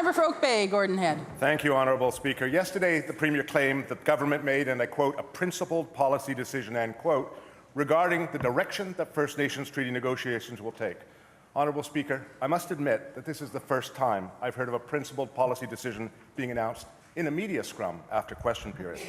Member for Oak Bay, Gordon Head. Thank you, Honourable Speaker. Yesterday, the Premier claimed that government made, and I quote, a principled policy decision, end quote, regarding the direction that First Nations treaty negotiations will take. Honourable Speaker, I must admit that this is the first time I've heard of a principled policy decision being announced in a media scrum after question period.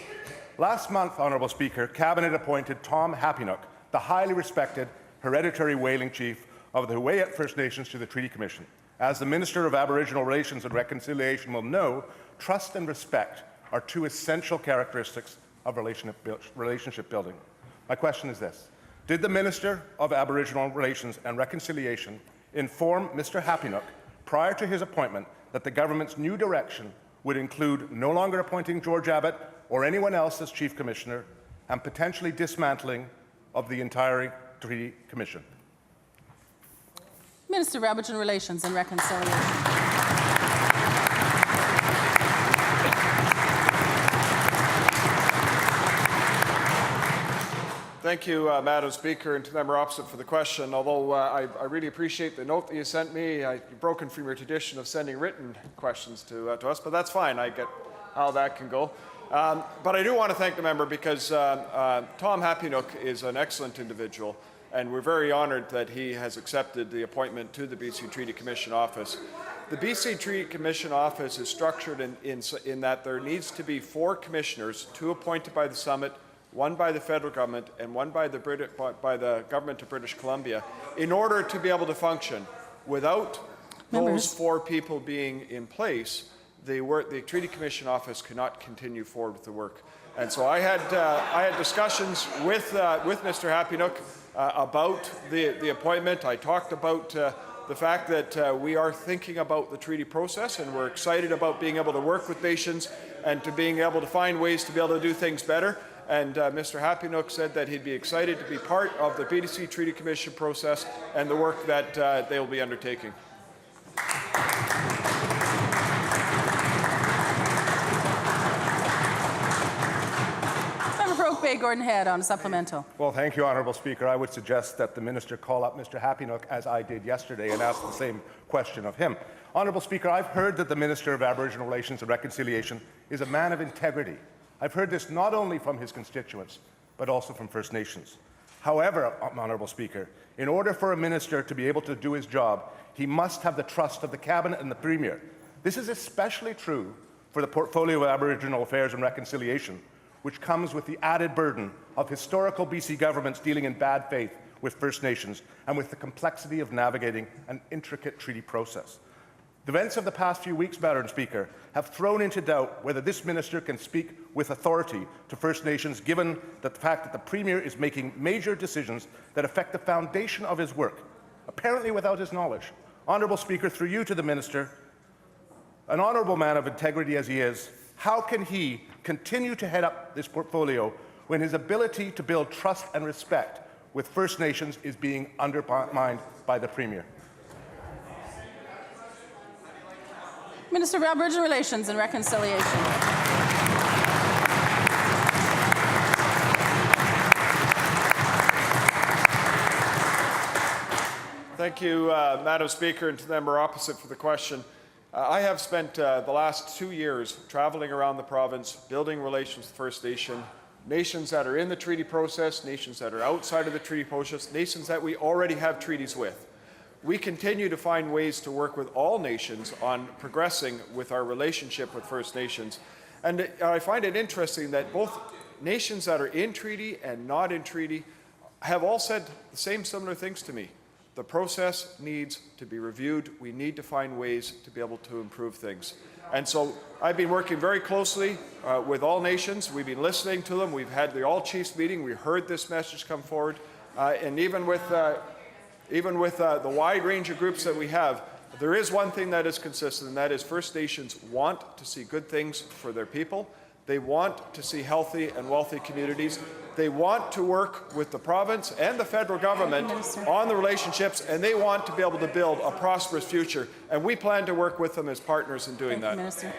Last month, Honourable Speaker, Cabinet appointed Tom Happynook, the highly respected hereditary whaling chief of the Huu-ay-aht First Nations, to the Treaty Commission. As the Minister of Aboriginal Relations and Reconciliation will know, trust and respect are two essential characteristics of relationship building. My question is this. Did the Minister of Aboriginal Relations and Reconciliation inform Mr. Happynook prior to his appointment that the government's new direction would include no longer appointing George Abbott or anyone else as Chief Commissioner and potentially dismantling of the entire Treaty Commission? Minister of Aboriginal Relations and Reconciliation. Thank you, Madam Speaker, and to the member opposite for the question. Although I really appreciate the note that you sent me, you've broken from your tradition of sending written questions to us, but that's fine. I get how that can go. But I do want to thank the member because Tom Happynook is an excellent individual, and we're very honoured that he has accepted the appointment to the BC Treaty Commission office. The BC Treaty Commission office is structured in that there needs to be 4 commissioners, 2 appointed by the Summit, 1 by the federal government, and 1 by the government of British Columbia, in order to be able to function. Without those 4 people being in place, the Treaty Commission office cannot continue forward with the work. And so I had discussions with Mr. Happynook about the appointment. I talked about the fact that we are thinking about the treaty process, and we're excited about being able to work with nations and to being able to find ways to be able to do things better. And Mr. Happynook said that he'd be excited to be part of the BDC Treaty Commission process and the work that they will be undertaking. Bay, Gordon Head on supplemental. Well, thank you, Honourable Speaker. I would suggest that the Minister call up Mr. Happynook, as I did yesterday, and ask the same question of him. Honourable Speaker, I've heard that the Minister of Aboriginal Relations and Reconciliation is a man of integrity. I've heard this not only from his constituents, but also from First Nations. However, Honourable Speaker, in order for a minister to be able to do his job, he must have the trust of the Cabinet and the Premier. This is especially true for the portfolio of Aboriginal Affairs and Reconciliation, which comes with the added burden of historical BC governments dealing in bad faith with First Nations and with the complexity of navigating an intricate treaty process. The events of the past few weeks, Madam Speaker, have thrown into doubt whether this minister can speak with authority to First Nations, given the fact that the Premier is making major decisions that affect the foundation of his work, apparently without his knowledge. Honourable Speaker, through you to the minister, an honourable man of integrity as he is, how can he continue to head up this portfolio when his ability to build trust and respect with First Nations is being undermined by the Premier? Minister of Aboriginal Relations and Reconciliation. Thank you, Madam Speaker, and to the member opposite for the question. I have spent the last 2 years traveling around the province, building relations with First nations that are in the treaty process, nations that are outside of the treaty process, nations that we already have treaties with. We continue to find ways to work with all nations on progressing with our relationship with First Nations. And I find it interesting that both nations that are in treaty and not in treaty have all said the same similar things to me. The process needs to be reviewed. We need to find ways to be able to improve things. And so I've been working very closely with all nations. We've been listening to them. We've had the All Chiefs meeting. We heard this message come forward. And even with the wide range of groups that we have, there is one thing that is consistent, and that is First Nations want to see good things for their people. They want to see healthy and wealthy communities. They want to work with the province and the federal government on the relationships, and they want to be able to build a prosperous future. And we plan to work with them as partners in doing that. Minister.